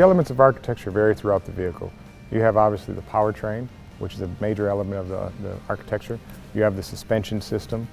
The elements of architecture vary throughout the vehicle. You have obviously the powertrain, which is a major element of the architecture. You have the suspension system.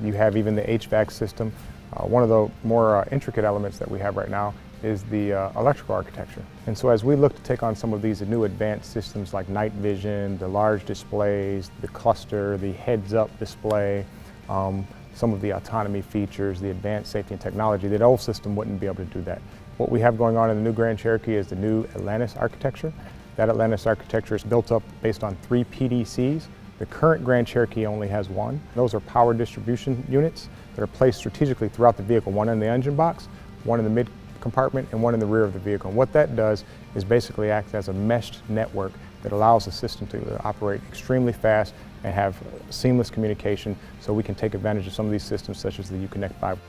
You have even the HVAC system. One of the more intricate elements that we have right now is the electrical architecture. And so as we look to take on some of these new advanced systems like night vision, the large displays, the cluster, the heads-up display, some of the autonomy features, the advanced safety and technology, the old system wouldn't be able to do that. What we have going on in the new Grand Cherokee is the new Atlantis architecture. That Atlantis architecture is built up based on 3 PDCs. The current Grand Cherokee only has 1. Those are power distribution units that are placed strategically throughout the vehicle, 1 in the engine box, 1 in the mid compartment, and 1 in the rear of the vehicle. And what that does is basically act as a meshed network that allows the system to operate extremely fast and have seamless communication, so we can take advantage of some of these systems such as the Uconnect 5.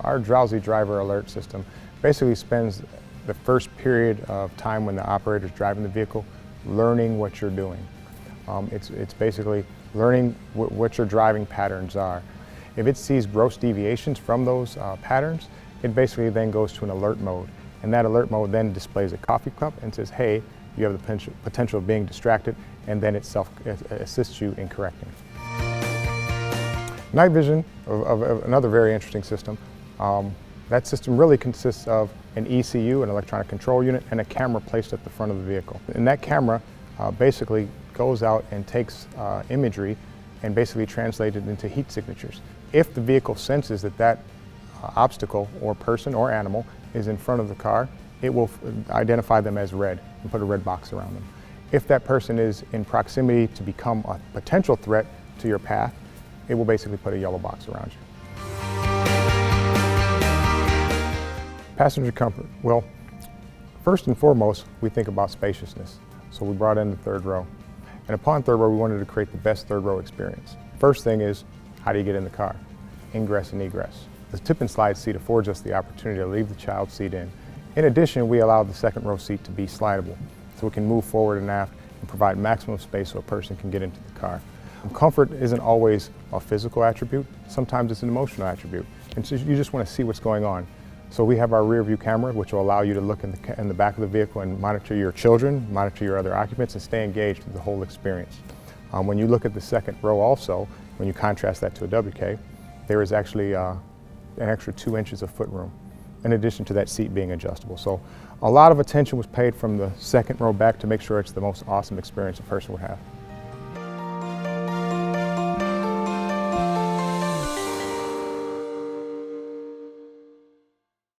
Our drowsy driver alert system basically spends the first period of time when the operator is driving the vehicle learning what you're doing. It's basically learning what your driving patterns are. If it sees gross deviations from those patterns, it basically then goes to an alert mode. And that alert mode then displays a coffee cup and says, hey, you have the potential of being distracted, and then it assists you in correcting. Night vision, of another very interesting system. That system really consists of an ECU, an electronic control unit, and a camera placed at the front of the vehicle. And that camera basically goes out and takes imagery and basically translates it into heat signatures. If the vehicle senses that obstacle or person or animal is in front of the car, it will identify them as red and put a red box around them. If that person is in proximity to become a potential threat to your path, it will basically put a yellow box around you. Passenger comfort. Well, first and foremost, we think about spaciousness. So we brought in the third row. And upon third row, we wanted to create the best third row experience. First thing is, how do you get in the car? Ingress and egress. The tip and slide seat affords us the opportunity to leave the child seat in. In addition, we allow the second row seat to be slidable, so it can move forward and aft and provide maximum space so a person can get into the car. Comfort isn't always a physical attribute. Sometimes it's an emotional attribute. And so you just want to see what's going on. So we have our rear view camera, which will allow you to look in the back of the vehicle and monitor your children, monitor your other occupants, and stay engaged with the whole experience. When you look at the second row also, when you contrast that to a WK, there is actually an extra 2 inches of footroom, in addition to that seat being adjustable. So a lot of attention was paid from the second row back to make sure it's the most awesome experience a person would have.